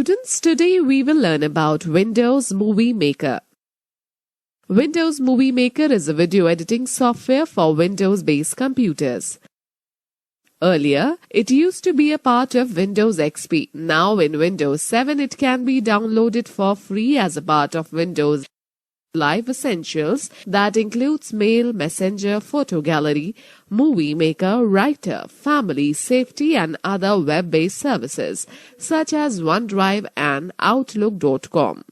students, today we will learn about Windows Movie Maker. Windows Movie Maker is a video editing software for Windows-based computers. Earlier, it used to be a part of Windows XP. Now in Windows 7, it can be downloaded for free as a part of Windows Live Essentials that includes Mail, Messenger, Photo Gallery, Movie Maker, Writer, Family, Safety and other web-based services such as OneDrive and Outlook.com.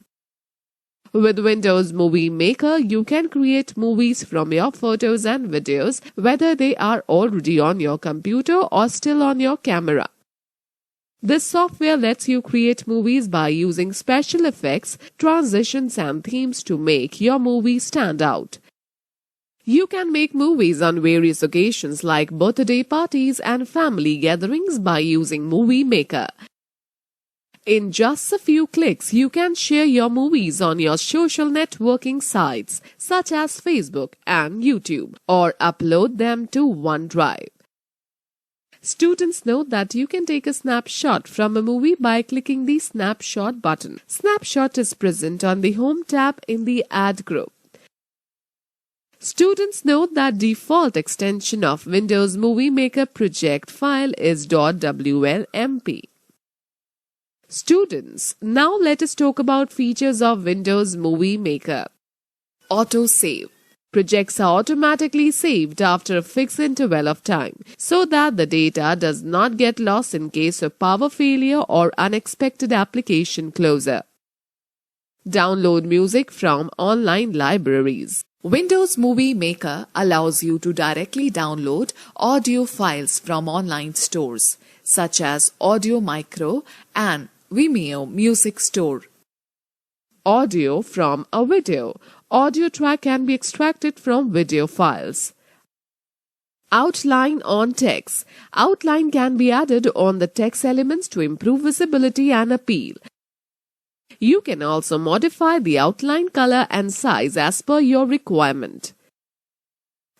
With Windows Movie Maker, you can create movies from your photos and videos, whether they are already on your computer or still on your camera. This software lets you create movies by using special effects, transitions and themes to make your movie stand out. You can make movies on various occasions like birthday parties and family gatherings by using Movie Maker. In just a few clicks, you can share your movies on your social networking sites such as Facebook and YouTube or upload them to OneDrive. Students note that you can take a snapshot from a movie by clicking the Snapshot button. Snapshot is present on the Home tab in the Add group. Students note that default extension of Windows Movie Maker project file is .wlmp. Students, now let us talk about features of Windows Movie Maker. Auto Save. Projects are automatically saved after a fixed interval of time so that the data does not get lost in case of power failure or unexpected application closure. Download music from online libraries. Windows Movie Maker allows you to directly download audio files from online stores such as Audio Micro and Vimeo Music Store. Audio from a video. Audio track can be extracted from video files. Outline on text. Outline can be added on the text elements to improve visibility and appeal. You can also modify the outline color and size as per your requirement.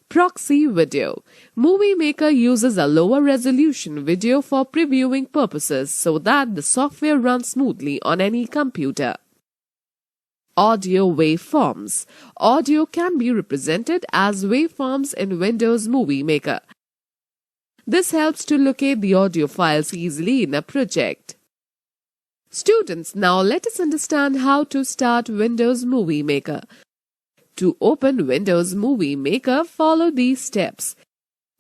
Proxy video. Movie Maker uses a lower resolution video for previewing purposes so that the software runs smoothly on any computer. Audio waveforms. Audio can be represented as waveforms in Windows Movie Maker. This helps to locate the audio files easily in a project. Students, now let us understand how to start Windows Movie Maker. To open Windows Movie Maker, follow these steps.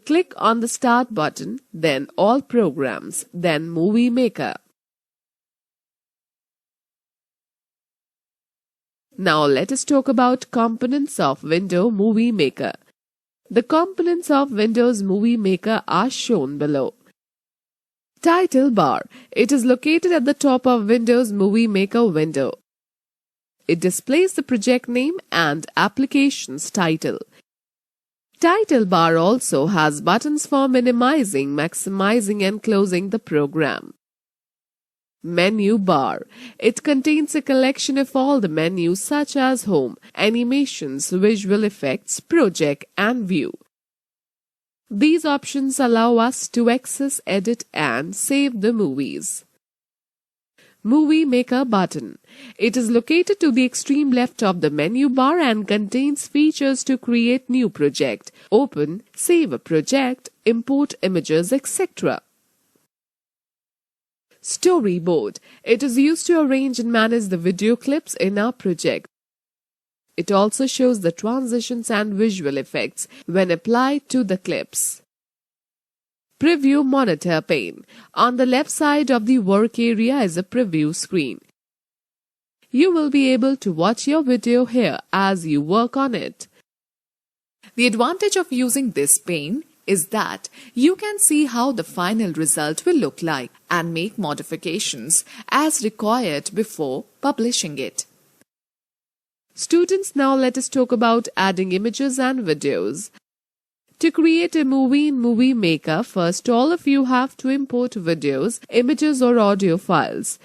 Click on the Start button, then All Programs, then Movie Maker. Now let us talk about components of Windows Movie Maker. The components of Windows Movie Maker are shown below. Title bar. It is located at the top of Windows Movie Maker window. It displays the project name and application's title. Title bar also has buttons for minimizing, maximizing and closing the program. Menu bar. It contains a collection of all the menus such as Home, Animations, Visual Effects, Project and View. These options allow us to access, edit and save the movies. Movie Maker button. It is located to the extreme left of the menu bar and contains features to create new project, open, save a project, import images, etc. Storyboard. It is used to arrange and manage the video clips in our project. It also shows the transitions and visual effects when applied to the clips. Preview monitor pane. On the left side of the work area is a preview screen. You will be able to watch your video here as you work on it. The advantage of using this pane is that you can see how the final result will look like and make modifications as required before publishing it. Students, now let us talk about adding images and videos. To create a movie in Movie Maker, first all of you have to import videos, images or audio files.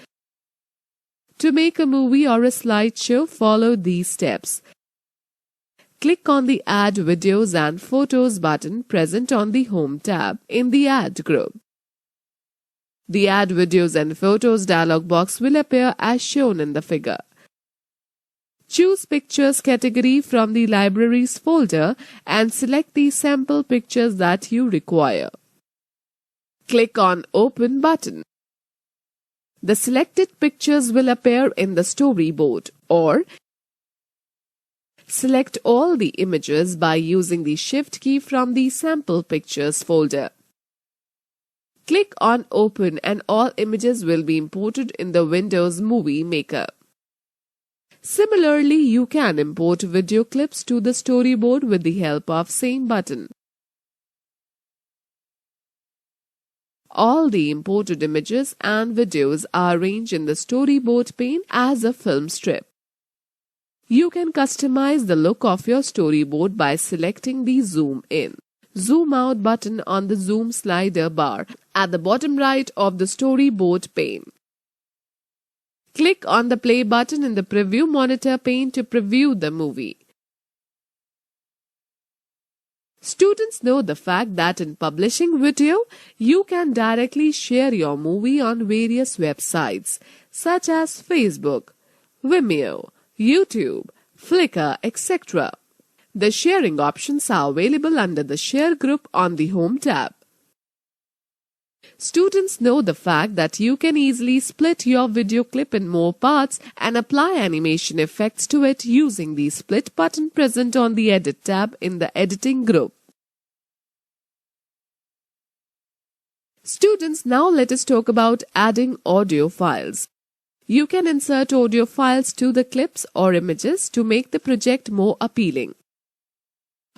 To make a movie or a slideshow, follow these steps. Click on the Add Videos and Photos button present on the Home tab in the Add group. The Add Videos and Photos dialog box will appear as shown in the figure. Choose Pictures category from the Libraries folder and select the sample pictures that you require. Click on Open button. The selected pictures will appear in the storyboard, or select all the images by using the Shift key from the Sample Pictures folder. Click on Open and all images will be imported in the Windows Movie Maker. Similarly, you can import video clips to the storyboard with the help of same button. All the imported images and videos are arranged in the storyboard pane as a film strip. You can customize the look of your storyboard by selecting the Zoom In, Zoom Out button on the Zoom slider bar at the bottom right of the storyboard pane. Click on the play button in the preview monitor pane to preview the movie. Students know the fact that in publishing video, you can directly share your movie on various websites such as Facebook, Vimeo, YouTube, Flickr, etc. The sharing options are available under the Share group on the Home tab. Students know the fact that you can easily split your video clip in more parts and apply animation effects to it using the split button present on the Edit tab in the Editing group. Students, now let us talk about adding audio files. You can insert audio files to the clips or images to make the project more appealing.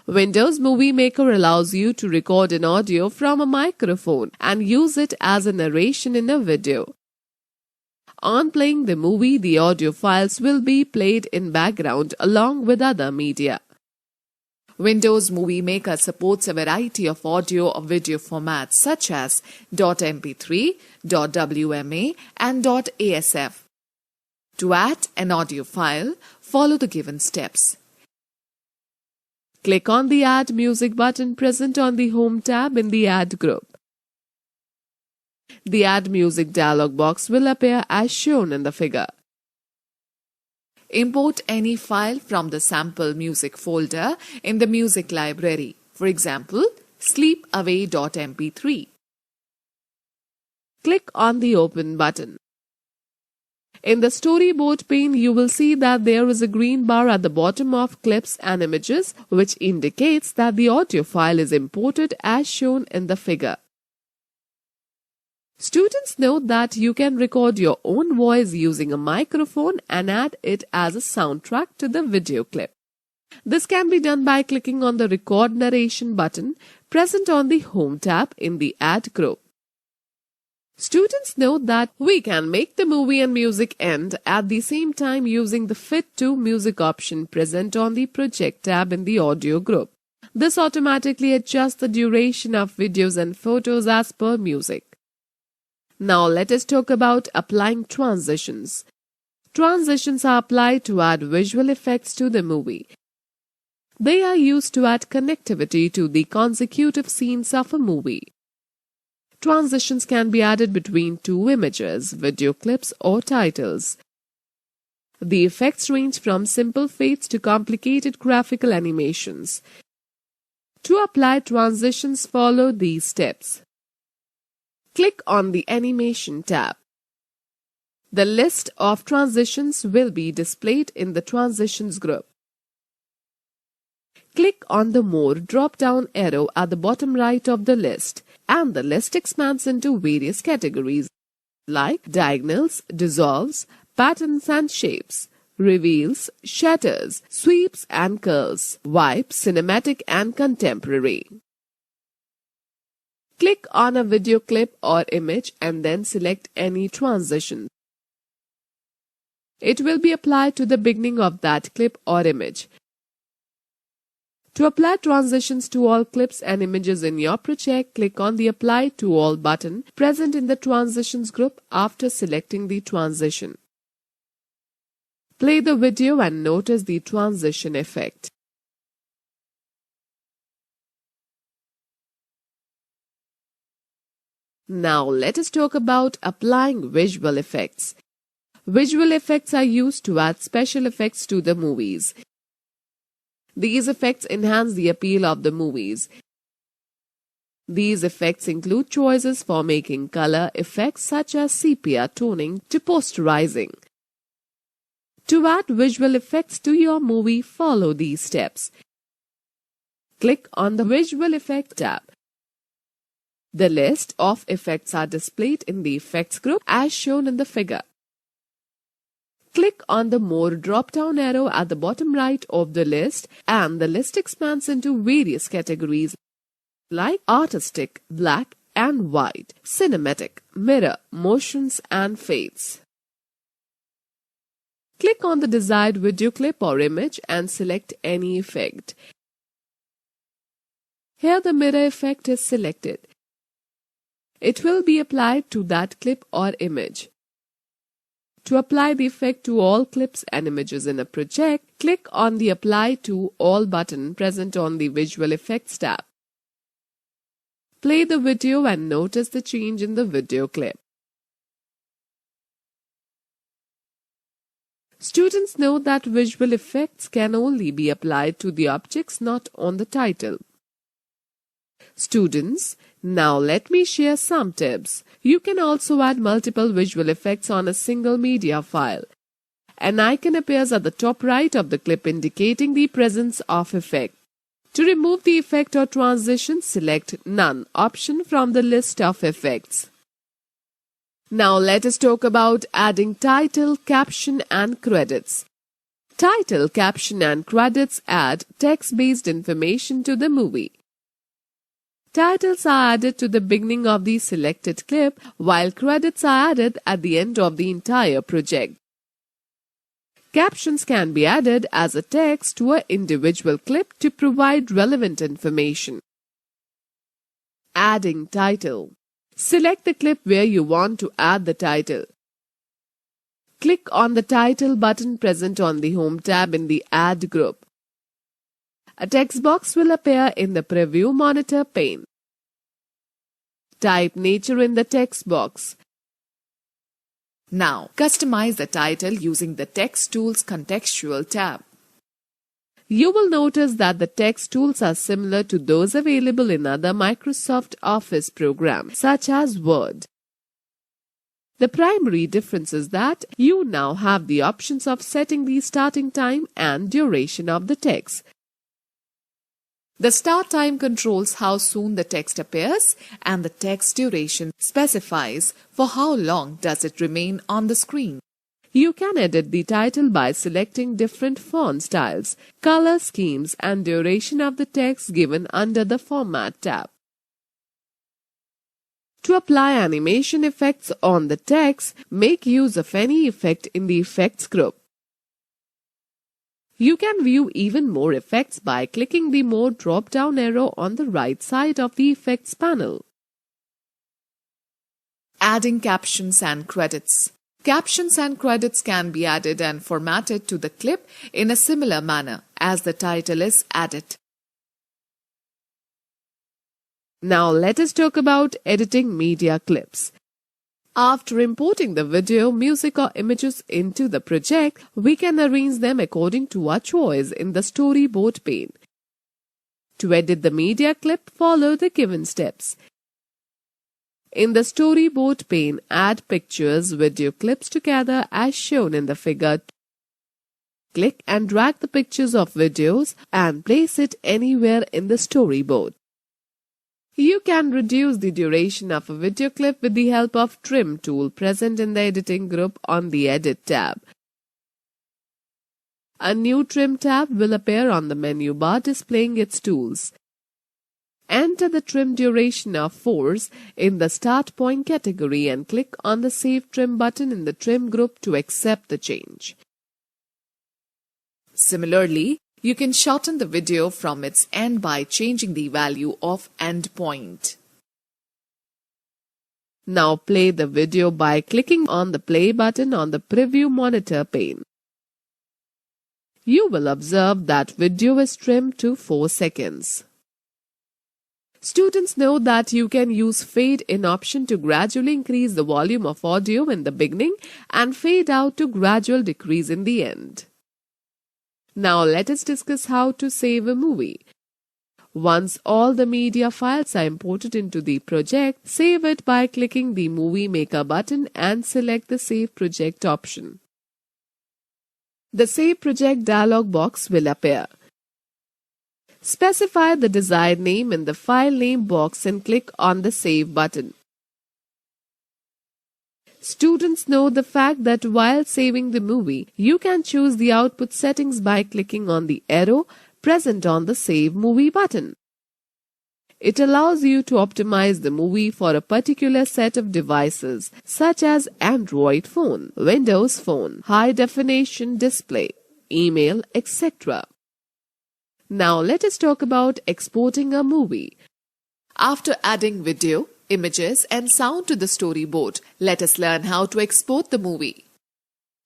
Windows Movie Maker allows you to record an audio from a microphone and use it as a narration in a video. On playing the movie, the audio files will be played in background along with other media. Windows Movie Maker supports a variety of audio or video formats such as .mp3, .wma and .asf. To add an audio file, follow the given steps. Click on the Add Music button present on the Home tab in the Add group. The Add Music dialog box will appear as shown in the figure. Import any file from the sample music folder in the music library, for example, sleepaway.mp3. Click on the Open button. In the storyboard pane, you will see that there is a green bar at the bottom of Clips and Images, which indicates that the audio file is imported as shown in the figure. Students note that you can record your own voice using a microphone and add it as a soundtrack to the video clip. This can be done by clicking on the Record Narration button present on the Home tab in the Add group. Students note that we can make the movie and music end at the same time using the Fit to Music option present on the Project tab in the Audio group. This automatically adjusts the duration of videos and photos as per music. Now let us talk about applying transitions. Transitions are applied to add visual effects to the movie. They are used to add connectivity to the consecutive scenes of a movie. Transitions can be added between two images, video clips, or titles. The effects range from simple fades to complicated graphical animations. To apply transitions, follow these steps. Click on the Animation tab. The list of transitions will be displayed in the Transitions group. Click on the More drop-down arrow at the bottom right of the list, and the list expands into various categories like diagonals, dissolves, patterns and shapes, reveals, shatters, sweeps and curls, wipes, cinematic and contemporary. Click on a video clip or image and then select any transition. It will be applied to the beginning of that clip or image. To apply transitions to all clips and images in your project, click on the Apply to All button present in the Transitions group after selecting the transition. Play the video and notice the transition effect. Now let us talk about applying visual effects. Visual effects are used to add special effects to the movies. These effects enhance the appeal of the movies. These effects include choices for making color effects such as sepia toning to posterizing. To add visual effects to your movie, follow these steps. Click on the Visual Effects tab. The list of effects are displayed in the Effects group as shown in the figure. Click on the More drop-down arrow at the bottom right of the list and the list expands into various categories like artistic, black and white, cinematic, mirror, motions and fades. Click on the desired video clip or image and select any effect. Here the mirror effect is selected. It will be applied to that clip or image. To apply the effect to all clips and images in a project, click on the Apply to All button present on the Visual Effects tab. Play the video and notice the change in the video clip. Students know that visual effects can only be applied to the objects, not on the title. Students, now let me share some tips. You can also add multiple visual effects on a single media file. An icon appears at the top right of the clip indicating the presence of effect. To remove the effect or transition, select None option from the list of effects. Now let us talk about adding title, caption and credits. Title, caption and credits add text-based information to the movie. Titles are added to the beginning of the selected clip, while credits are added at the end of the entire project. Captions can be added as a text to an individual clip to provide relevant information. Adding title. Select the clip where you want to add the title. Click on the title button present on the Home tab in the Add group. A text box will appear in the Preview Monitor pane. Type Nature in the text box. Now, customize the title using the Text Tools Contextual tab. You will notice that the text tools are similar to those available in other Microsoft Office programs, such as Word. The primary difference is that you now have the options of setting the starting time and duration of the text. The start time controls how soon the text appears, and the text duration specifies for how long does it remain on the screen. You can edit the title by selecting different font styles, color schemes, and duration of the text given under the Format tab. To apply animation effects on the text, make use of any effect in the Effects group. You can view even more effects by clicking the More drop-down arrow on the right side of the Effects panel. Adding captions and credits. Captions and credits can be added and formatted to the clip in a similar manner as the title is added. Now let us talk about editing media clips. After importing the video, music or images into the project, we can arrange them according to our choice in the Storyboard pane. To edit the media clip, follow the given steps. In the Storyboard pane, add pictures, video clips together as shown in the figure. Click and drag the pictures of videos and place it anywhere in the storyboard. You can reduce the duration of a video clip with the help of Trim tool present in the Editing group on the Edit tab. A new Trim tab will appear on the menu bar displaying its tools. Enter the trim duration of force in the Start Point category and click on the Save Trim button in the Trim group to accept the change. Similarly, you can shorten the video from its end by changing the value of end point. Now play the video by clicking on the play button on the Preview Monitor pane. You will observe that video is trimmed to 4 seconds. Students know that you can use fade in option to gradually increase the volume of audio in the beginning and fade out to gradual decrease in the end. Now let us discuss how to save a movie. Once all the media files are imported into the project, save it by clicking the Movie Maker button and select the Save Project option. The Save Project dialog box will appear. Specify the desired name in the file name box and click on the Save button. Students know the fact that while saving the movie, you can choose the output settings by clicking on the arrow present on the Save Movie button. It allows you to optimize the movie for a particular set of devices such as Android phone, Windows phone, high definition display, email, etc. Now let us talk about exporting a movie. After adding video, images and sound to the storyboard, let us learn how to export the movie.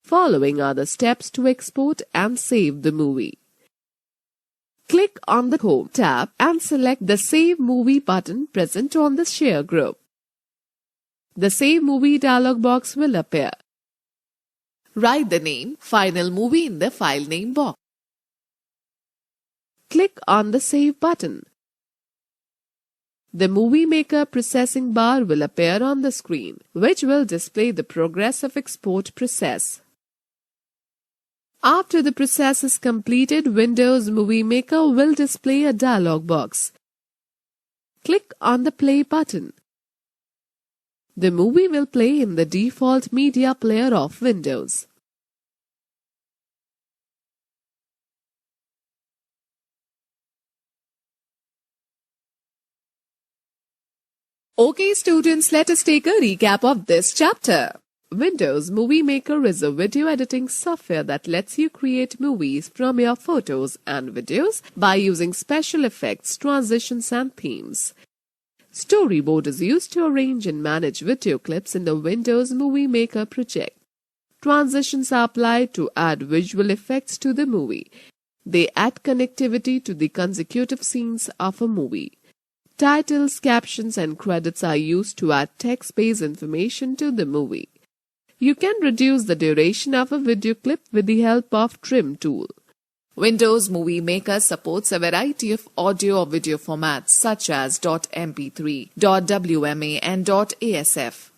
Following are the steps to export and save the movie. Click on the Home tab and select the Save Movie button present on the Share group. The Save Movie dialog box will appear. Write the name Final Movie in the file name box. Click on the Save button. The Movie Maker processing bar will appear on the screen, which will display the progress of export process. After the process is completed, Windows Movie Maker will display a dialog box. Click on the Play button. The movie will play in the default media player of Windows. Okay students, let us take a recap of this chapter. Windows Movie Maker is a video editing software that lets you create movies from your photos and videos by using special effects, transitions and themes. Storyboard is used to arrange and manage video clips in the Windows Movie Maker project. Transitions are applied to add visual effects to the movie. They add connectivity to the consecutive scenes of a movie. Titles, captions and credits are used to add text-based information to the movie. You can reduce the duration of a video clip with the help of Trim tool. Windows Movie Maker supports a variety of audio or video formats such as .mp3, .wma and .asf.